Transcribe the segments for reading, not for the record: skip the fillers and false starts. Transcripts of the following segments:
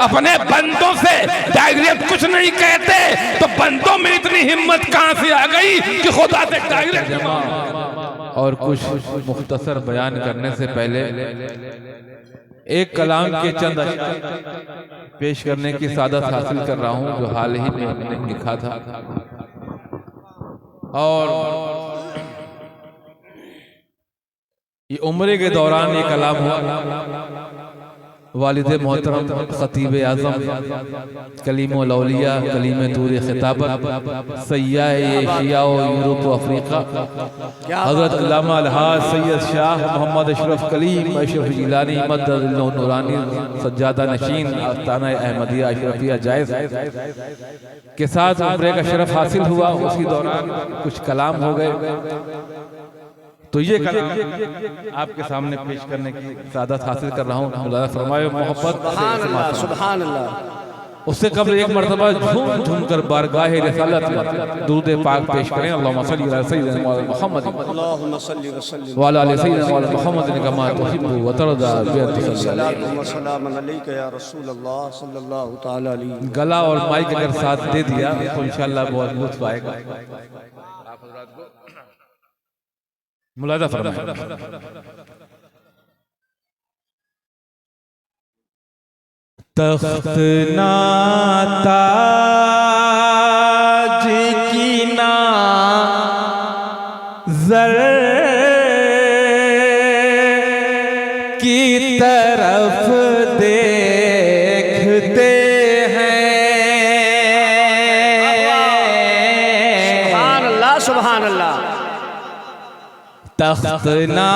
अपने बंदों से डायरेक्ट कुछ नहीं कहते तो बंदों में इतनी हिम्मत कहां से आ गई कि खुदा से डायरेक्ट। और कुछ मुख्तसर बयान करने से पहले एक कलाम के चंद अशआर पेश करने की सादत हासिल कर रहा हूं जो हाल ही में हमने लिखा था। और ये उम्रे के दौरान ये कलाम हुआ। वालिद मोहतरम खतीब आज़म कलीमुल औलिया कलीम तूर खिताबत सय्याह एशिया और यूरोप अफ्रीका हज़रत अल्लामा अलहाज सैयद शाह मोहम्मद अशरफ कलीम अशरफ जिलानी मद्दल्लाहु नूरानी सज्जादा नशीन आस्ताना अहमदिया अशरफिया जायज़ के साथ उम्रे का शरफ हासिल हुआ। उसी दौरान कुछ कलाम हो गए तो ये कलाम आपके सामने पेश करने की सादत हासिल कर रहा हूँ। अल्लाह फरमाए मोहब्बत सुभान अल्लाह। उससे कबल एक मरतबा झूम झूम कर बारगाह रिसालत दुरूद पाक पेश करें। अल्लाहुम्मा सल्ली अला सय्यिदना मुहम्मद अल्लाहुम्मा सल्ली व सल्लिम व अला सय्यिदना मुहम्मद कमा तुहिब्बु व तर्दा बिअतिका सलाम अलैका या रसूल अल्लाह सल्लल्लाहु तआला अलैहि। गला और माइक अगर साथ दे दिया तो इंशाअल्लाह बहुत लुत्फ आएगा। आप हज़रात को मुलाज़ा फरमाएं। तख्त ना ताज की ना ज़र की तरफ देखते हैं। सुभान अल्लाह सुभान अल्लाह। तख्त ना,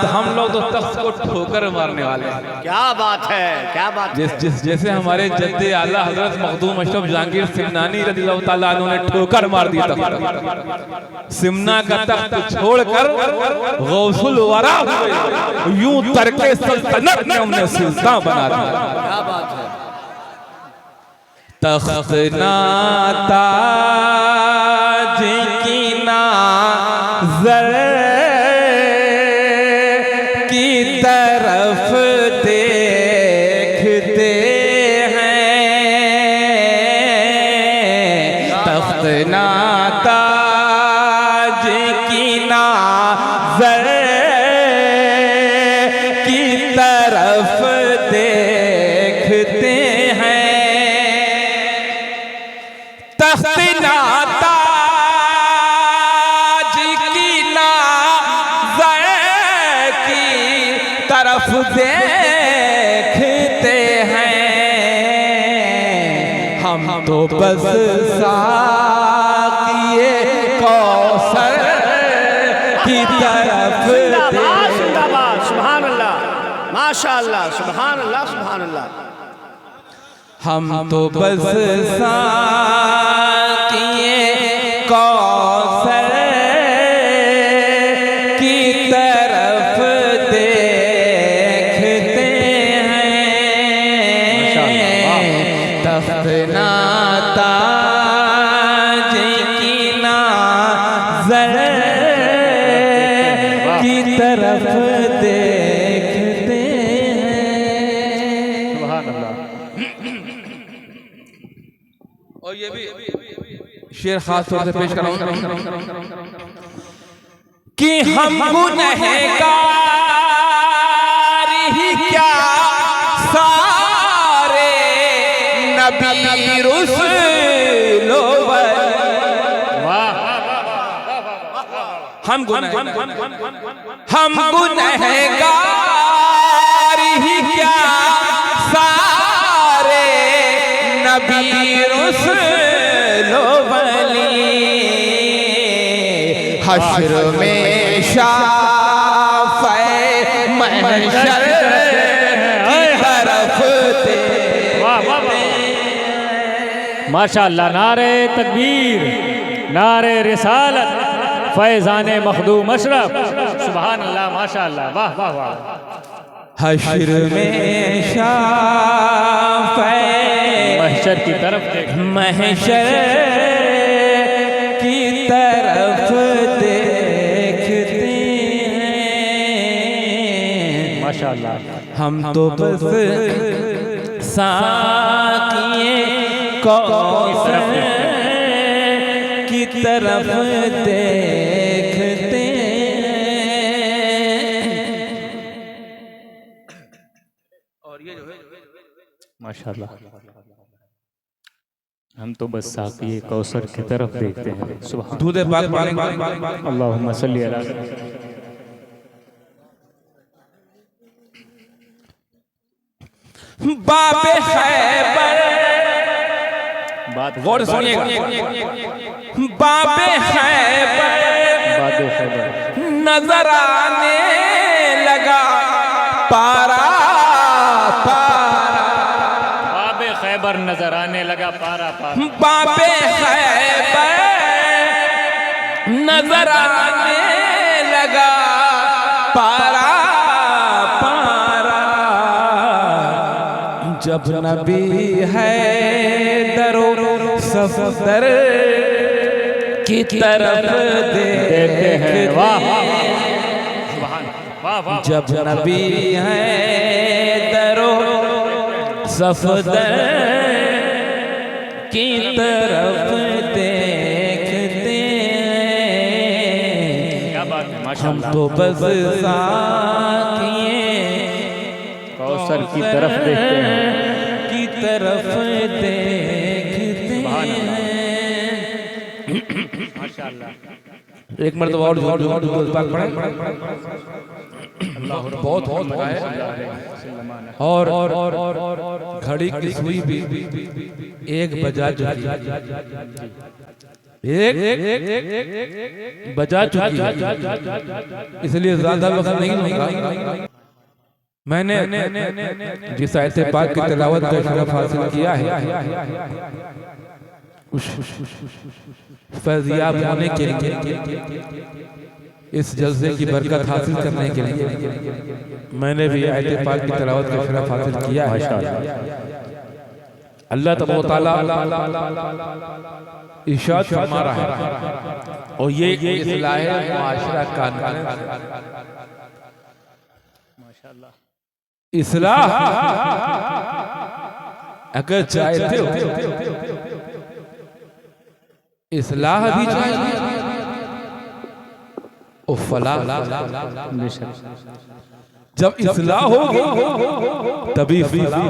हम लोग तो तख्त को ठोकर मारने वाले हैं। क्या बात है, क्या बात है। जैसे हमारे जद्दे आला हजरत मखदूम अशरफ जहांगीर सिमनानी रज़ियल्लाहु ताला अन्हु ने ठोकर मार दी तख्त। सिमना का तख्त छोड़कर गौसुल वरा हुए, यूं तरके सल्तनत ने उन्हें सुल्तान बना दिया। क्या बात है। तख्त ना ताज की ना ज़र तरफ देखते हैं। तख्त ना ताज की ना ज़र की तरफ देखते हैं। तख्त ना ताज की ना ज़र की तरफ देखते हैं। हम तो बस साक़िए कौसर की तरफ जिंदाबाद सुभान अल्लाह माशाअल्लाह सुभान अल्लाह सुभान अल्लाह। हम तो बस साक़िए कौसर की तरफ देखते हैं। तख्त ना ताज की ना ज़र की तरफ देखते हैं। सुभान अल्लाह। और ये भी शेर खास तौर से पेश कर रहा हूं कि हम गुनहगार ही क्या सारे नबी रुसूलो हम गुनहगार ही क्या सारे नबी रुसूलो हश्र में शाफ़े महशर की तरफ माशाअल्लाह। नारे तकबीर, नारे रिसालत, फैज़ाने मखदूम अशरफ। सुभान अल्लाह माशाअल्लाह। वाह वाह वाह। हश्र में शाफ़े महशर की तरफ महशर की तरफ देखते हैं। माशाअल्लाह। हम तो बस साकिए कौसर की तरफ देखते और ये जो है माशाल्लाह, हम तो बस साक़ी कौसर की तरफ देखते हैं। सुभान दूध पाक पानी अल्लाहुम्मा सल्ली अला बाबे खैबर, बात गौर सुनिएगा, बाबे खैबर बात खैबर नजर आने लगा पारा पारा, बाबे खैबर नजर आने लगा पारा पारा, बाबे खैबर नजर आने लगा पारा पारा, जब नबी है दरो सफदर की तरफ देखते हैं। वाह सुभान, वाह वाह, जब नबी है दरो सफदर की तरफ देखते क्या बात है हम माशाल्लाह। तो बस साकिए कौसर की तरफ देखते हैं। की तरफ देखते माशाल्लाह, एक मरतबा और दूध पाक पढ़े बहुत बहुत है। और घड़ी की सुई भी 1 बजा चुकी, एक बजा चुकी, इसलिए ज्यादा वक्त नहीं लूंगा। मैंने जिस आयत पाक की तिलावत का शरफ हासिल किया है, उस फैज़याब होने के लिए, इस जलसे की बरकत हासिल करने के लिए मैंने भी आयत पाक की तिलावत का शरफ हासिल किया है। अल्लाह तबारक व तआला इरशाद फरमा रहा है, और ये इस्लाह मुआशरा का माशाल्लाह, इस्लाह अगर चाहते हो, इस्लाह भी चाहिए और फलाह। जब इस्लाह होगी तभी फलाह,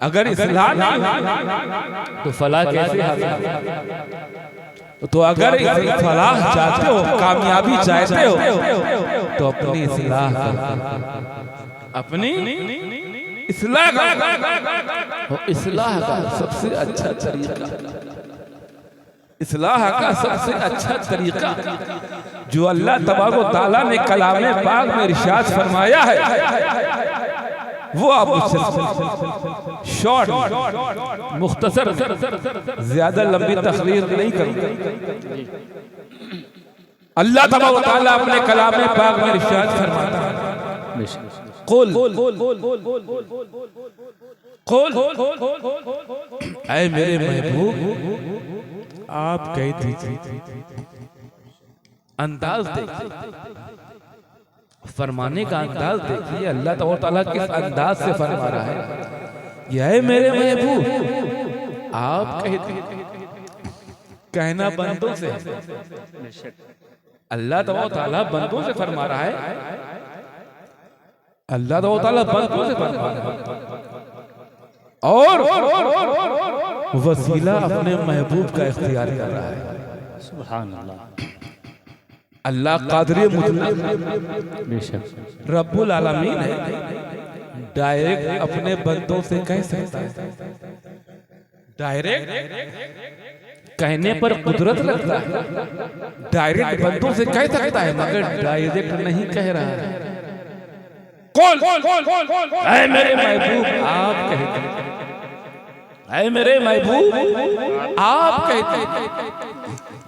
अगर इस्लाह नहीं तो फलाह कैसे हासिल? तो अगर फलाह चाहते हो, कामयाबी चाहते हो, तो अपनी इस्लाह करो, अपनी इस्लाह करो। इस्लाह का सबसे अच्छा तरीका, इस्लाह का सबसे अच्छा तरीका जो अल्लाह तबारक व तआला ने कलामे पाक में इरशाद फरमाया है, वो आप शॉर्ट मुख्तसर, ज्यादा लंबी तकरीर नहीं करूंगा। अल्लाह तबारक व तआला अपने कलामे पाक में इरशाद फरमाता है, कुल ऐ मेरे महबूब आप कह दीजिए, अंदाज देखिए, फरमाने का अंदाज देखिए, अल्लाह ताला किस अंदाज से फरमा रहा है। यह है मेरे महबूब आप कह दीजिए, कहना बंदों से, अल्लाह ताला बंदों से फरमा रहा है, अल्लाह ताला बंदों से फरमा रहा है, और वसीला अपने महबूब का इख्तियार कर रहा है। सुभान अल्लाह, अल्लाह कादिर मुतलक रब्बुल आलमीन है, डायरेक्ट अपने बंदों से कह सकता है, डायरेक्ट कहने पर कुदरत लगता है, डायरेक्ट बंदों से कह सकता है, मगर डायरेक्ट नहीं कह रहा है। कौन ऐ मेरे महबूब आप कहते, ऐ मेरे महबूब आप कहते,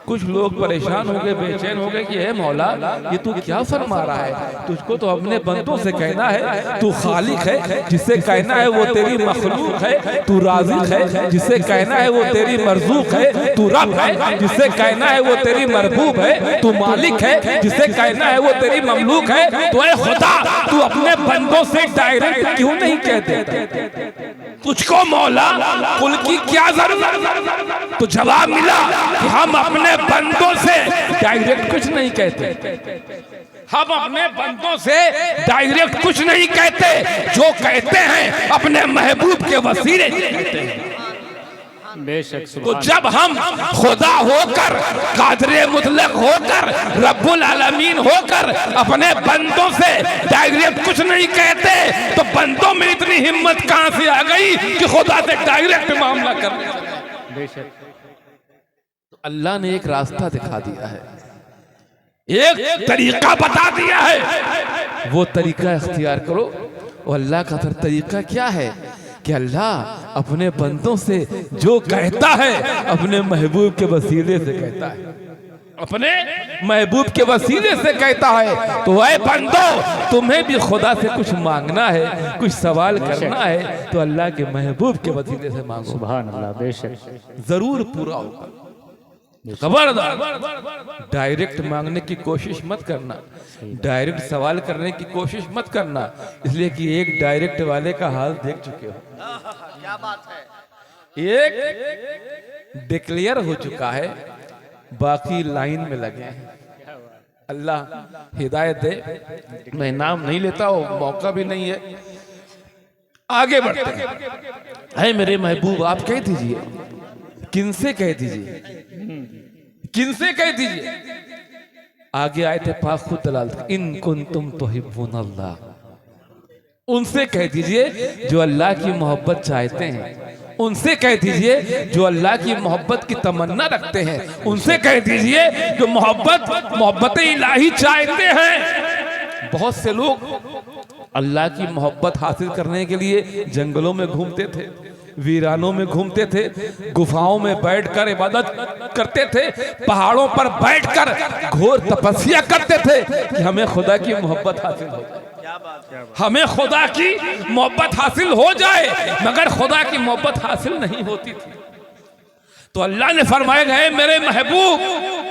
कुछ लोग परेशान हो गए, बेचैन हो गए कि हे मौला ये तू क्या फरमा रहा है, तुझको तो अपने बंदों से कहना है तू खालिक है, जिससे कहना है वो तेरी मखलूक है, तू राज़िक है, जिससे कहना है वो तेरी मरज़ूक है, तू रब है, जिससे कहना है वो तेरी मरबूब है, तू मालिक है, जिससे कहना है वो तेरी ममलूक है। तो ऐ खुदा तू अपने बंदों से डायरेक्ट क्यों नहीं कहते? तुझको मौला कुल की क्या जरूरत? तो जवाब मिला कि हम अपने बंदों से डायरेक्ट कुछ नहीं कहते, हम अपने बंदों से डायरेक्ट कुछ नहीं कहते, जो कहते हैं अपने महबूब के वसीले से कहते हैं। बेशक तो जब हम खुदा होकर, कादरे मुतलक होकर, रब्बुल आलमीन होकर अपने बंदों से डायरेक्ट कुछ नहीं कहते, तो बंदों में इतनी हिम्मत कहां से आ गई कि खुदा से डायरेक्ट मामला कर? बेशक तो अल्लाह ने एक रास्ता दिखा दिया है, एक तरीका बता दिया है, वो तरीका इख्तियार करो। और अल्लाह का तरीका क्या है कि अल्लाह अपने बंदों से जो कहता है अपने महबूब के वसीले से कहता है, अपने महबूब के वसीले से कहता है। तो ऐ बंदो तुम्हें भी खुदा से कुछ मांगना है, कुछ सवाल करना है, तो अल्लाह के महबूब के वसीले से मांगो, सुभान अल्लाह, बेशक जरूर पूरा होगा। खबरदार डायरेक्ट मांगने की कोशिश मत करना, डायरेक्ट सवाल करने की कोशिश मत करना, इसलिए कि एक डायरेक्ट वाले का हाल देख चुके हो। क्या बात है? एक डिक्लेयर हो चुका है, बाकी लाइन में लगे हैं। अल्लाह हिदायत दे, मैं नाम नहीं लेता हूं, मौका भी नहीं है। आगे बढ़ते हैं। है मेरे महबूब आप कह दीजिए, किनसे कह दीजिए, किनसे कह दीजिए? आगे आए थे पाक खुद दलाल, इन कुंतुम तुहिब्बुनल्लाह, उनसे कह दीजिए जो अल्लाह की मोहब्बत चाहते हैं, उनसे कह दीजिए जो अल्लाह की मोहब्बत की तमन्ना रखते हैं, उनसे कह दीजिए जो मोहब्बत इलाही चाहते हैं। बहुत से लोग अल्लाह की मोहब्बत हासिल करने के लिए जंगलों में घूमते थे, वीरानों में घूमते थे, गुफाओं में बैठकर इबादत करते थे, पहाड़ों पर बैठकर घोर तपस्या करते थे कि हमें खुदा की मोहब्बत हासिल हो जाए, हमें खुदा की मोहब्बत हासिल हो जाए, मगर खुदा की मोहब्बत हासिल नहीं होती थी। तो अल्लाह ने फरमाया गए मेरे महबूब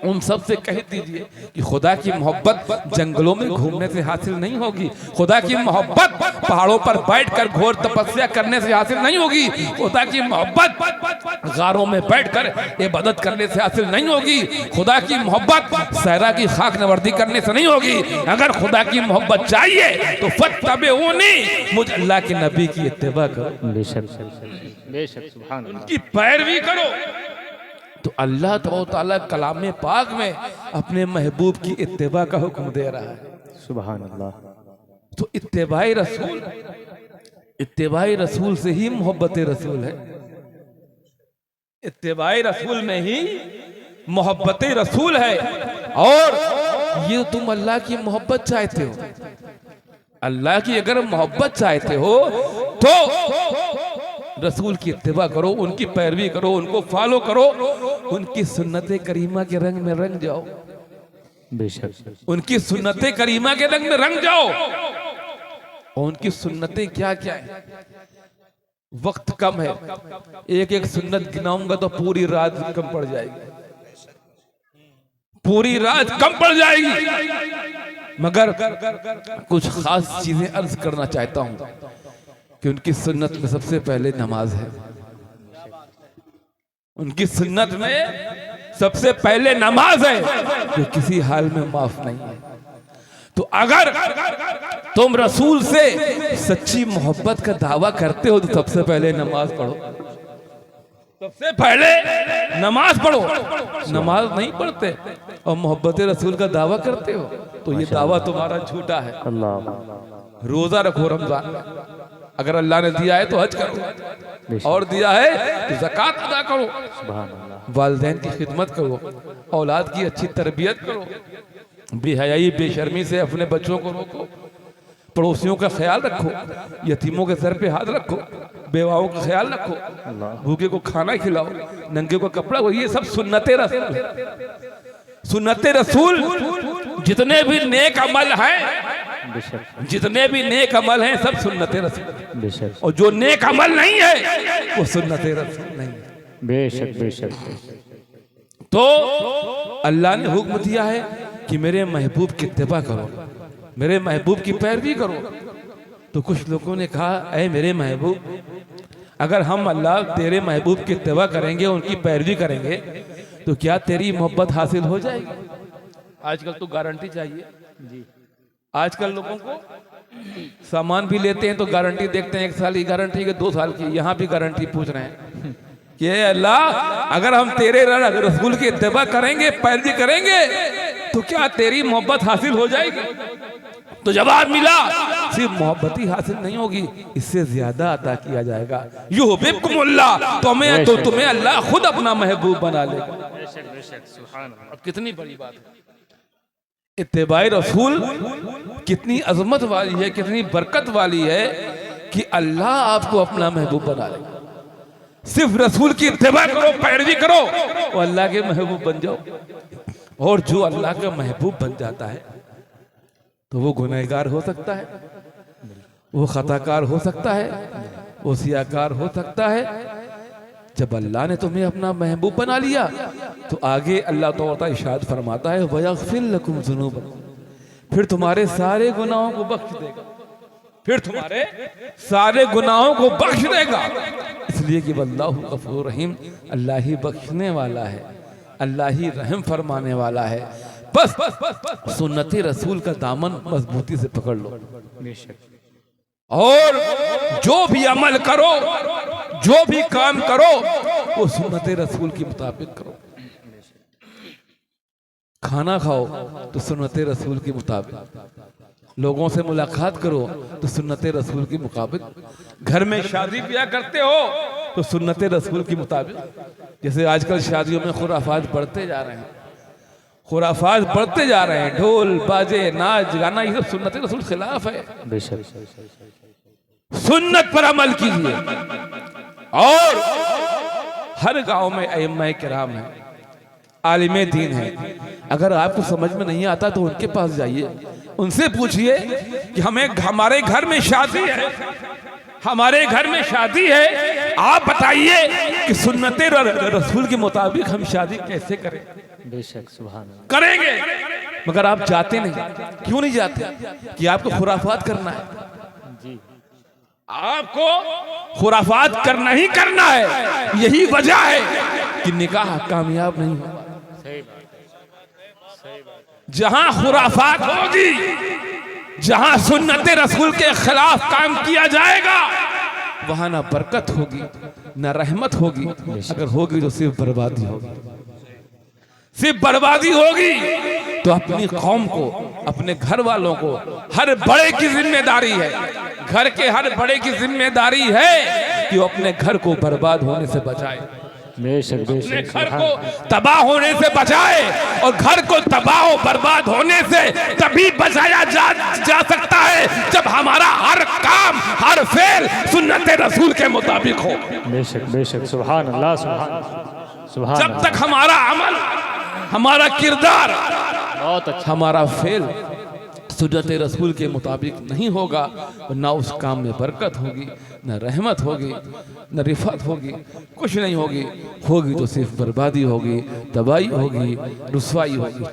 उन सब से कह दीजिए कि खुदा की मोहब्बत जंगलों में घूमने से हासिल नहीं होगी, खुदा की मोहब्बत पहाड़ों पर बैठकर घोर तपस्या करने से हासिल नहीं होगी, खुदा की मोहब्बत गारों में बैठकर इबादत करने से हासिल नहीं होगी, खुदा की मोहब्बत सहरा की खाक नवर्दी करने से नहीं होगी। अगर खुदा की मोहब्बत चाहिए तो फत्तबिऊनी, मुझ अल्लाह के नबी की इत्तिबा करो, बेशक बेशक सुभान अल्लाह, उनकी पैरवी करो। तो अल्लाह ताला कलाम पाक में अपने महबूब की इत्तिबा का हुक्म दे रहा है, सुभान अल्लाह। तो इत्तिबाई रसूल, इत्तिबाई रसूल से ही मोहब्बत रसूल है, इत्तिबाई रसूल में ही मोहब्बत रसूल है। और ये तुम अल्लाह की मोहब्बत चाहते हो, अल्लाह की अगर मोहब्बत चाहते हो तो रसूल की इत्तिबा करो, उनकी पैरवी करो, उनको फॉलो करो, उनकी सुन्नते करीमा के रंग में रंग जाओ, बेशक उनकी सुन्नते करीमा के रंग में रंग जाओ। और उनकी सुन्नतें क्या क्या है, वक्त कम है, एक एक सुन्नत गिनाऊंगा तो पूरी रात कम पड़ जाएगी, पूरी रात कम पड़ जाएगी। मगर कुछ खास चीजें अर्ज करना चाहता हूं कि उनकी सुन्नत में सबसे पहले नमाज है, उनकी सुन्नत में सबसे पहले नमाज है जो किसी हाल में माफ नहीं है। तो अगर तुम रसूल से सच्ची मोहब्बत का दावा करते हो तो सबसे पहले नमाज पढ़ो, सबसे पहले नमाज पढ़ो। नमाज नहीं पढ़ते और मोहब्बत रसूल का दावा करते हो तो ये दावा तुम्हारा झूठा है। अल्लाह, रोजा रखो रमजान में, अगर अल्लाह ने दिया है तो हज करो, और दिया है तो ज़कात अदा करो, सुभान अल्लाह, वालिदैन की खिदमत करो, औलाद की अच्छी तरबियत करो, बेहयाई बेशर्मी से अपने बच्चों को रोको, पड़ोसियों का ख्याल रखो, यतीमों के सर पे हाथ रखो, बेवाओं का ख्याल रखो, भूखे को खाना खिलाओ, नंगे को कपड़ा हो। ये सब सुन्नते रसूल, सुन्नते रसूल। जितने भी नेक अमल हैं, जितने भी नेक अमल हैं, सब सुन्नते रसूल। और जो नेक अमल नहीं है वो सुन्नते रसूल नहीं है। बेशक बेशक। तो अल्लाह ने हुक्म दिया है कि मेरे महबूब की इत्तिबा करो, मेरे महबूब की पैरवी करो। तो कुछ लोगों ने कहा, ऐ मेरे महबूब, अगर हम अल्लाह तेरे महबूब की इत्तिबा करेंगे, उनकी पैरवी करेंगे, तो क्या तेरी मोहब्बत हासिल हो जाएगी? आजकल तो गारंटी चाहिए जी। आजकल लोगों को सामान भी लेते हैं तो गारंटी देखते हैं, 1 साल की गारंटी के 2 साल की। यहाँ भी गारंटी पूछ रहे हैं कि अल्लाह, अगर हम तेरे रसूल की इत्तिबा करेंगे, पैरवी करेंगे, तो क्या तेरी मोहब्बत हासिल हो जाएगी? तो जवाब मिला, सिर्फ मोहब्बत ही हासिल नहीं होगी, इससे ज्यादा अता किया जाएगा। युहिब्बुकुमुल्लाह, तो तुम्हें अल्लाह खुद अपना महबूब बना लेगा। अब कितनी बड़ी बात है। इत्तिबाए रसूल कितनी अजमत वाली है, कितनी बरकत वाली है कि अल्लाह आपको अपना महबूब बना लेगा। सिर्फ रसूल की इत्तिबा करो, पैरवी करो, और अल्लाह के महबूब बन जाओ। और जो अल्लाह का महबूब बन जाता है तो वो गुनहगार हो सकता है, वो खताकार हो सकता है, वो सियाकार हो सकता है। जब अल्लाह ने तुम्हें अपना महबूब बना लिया तो आगे अल्लाह तआला इरशाद फरमाता है, वयग़फ़िर लकुम ज़ुनूबकुम, फिर तुम्हारे सारे गुनाहों को बख्श देगा, फिर तुम्हारे सारे गुनाहों को बख्श देगा। इसलिए कि वल्लाहु गफूर रहीम, अल्लाह ही बख्शने वाला है, अल्लाह ही रहम फरमाने वाला है। बस सुन्नती रसूल का दामन मजबूती से पकड़ लो, और जो भी अमल करो, जो भी काम करो, वो सुन्नते रसूल के मुताबिक करो। खाना खाओ तो सुन्नते रसूल के मुताबिक, लोगों से मुलाकात करो तो सुन्नते रसूल के मुताबिक, घर में शादी ब्याह करते हो तो सुन्नते रसूल के मुताबिक। जैसे आजकल शादियों में खुराफात बढ़ते जा रहे हैं, खुराफात बढ़ते जा रहे हैं, ढोल बाजे नाच गाना, ये सब सुन्नते रसूल खिलाफ है। सुन्नत पर अमल कीजिए। और हर गांव में अइम्मा किराम है, आलिमे दीन है। अगर आपको समझ में नहीं आता तो उनके पास जाइए, उनसे पूछिए कि हमारे घर में शादी है, हमारे घर में शादी है, आप बताइए कि सुन्नते रसूल के मुताबिक हम शादी कैसे करें? बेशक सुभान अल्लाह। करेंगे, मगर आप जाते नहीं। क्यों नहीं जाते? कि आपको खुराफात करना है जी, आपको खुराफात करना ही करना है। यही वजह है कि निकाह कामयाब नहीं होगा। जहां खुराफात होगी, जहां सुन्नते रसूल के खिलाफ काम किया जाएगा, वहां ना बरकत होगी ना रहमत होगी। अगर होगी तो सिर्फ बर्बादी होगी, सिर्फ बर्बादी होगी। तो अपनी कौम को, अपने घर वालों को, हर बड़े की जिम्मेदारी है, घर के हर बड़े की जिम्मेदारी है कि वो अपने घर को बर्बाद होने से बचाए, अपने घर को तबाह होने से बचाए। और घर को तबाह और बर्बाद होने से तभी बचाया जा सकता है जब हमारा हर काम, हर फेल सुन्नत रसूल के मुताबिक हो। बेशक बेशक सुभान अल्लाह, सुभान सुभान। जब तक हमारा अमल, हमारा किरदार, बहुत अच्छा, हमारा फेल सुन्नत रसूल के मुताबिक नहीं होगा, ना उस काम में बरकत होगी, न रहमत होगी, न रिफत होगी, कुछ नहीं होगी। होगी तो सिर्फ बर्बादी होगी, तबाही होगी, रुसवाई होगी।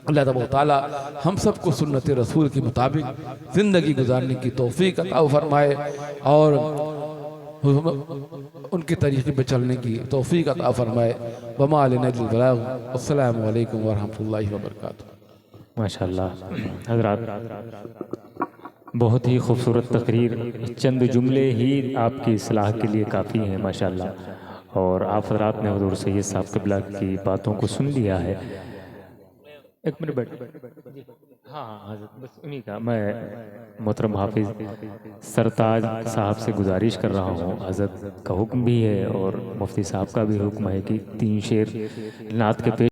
अल्लाह ताला हम सबको सुन्नत रसूल के मुताबिक ज़िंदगी गुजारने की तौफीक अता फरमाए और उनके तरीक़े पे चलने की तौफीक अता फरमाए। वमा अलैना इल्लल बलाग। अस्सलामु अलैकुम व रहमतुल्लाहि व बरकातुहू। माशाअल्लाह हज़रात, बहुत ही खूबसूरत तकरीर, चंद जुमले ही आपकी इस्लाह के लिए काफ़ी हैं माशाअल्लाह। और आप हज़रात ने हुज़ूर सैयद साहब क़िबला की बातों को सुन लिया है। एक मिनट बैठ, हाँ हज़रत, बस उन्हीं का मैं मोहतरम हाफिज़ सरताज साहब से गुजारिश कर रहा हूँ। हज़रत का हुक्म भी है और मुफ्ती साहब का भी हुक्म है कि 3 शेर नात के पेश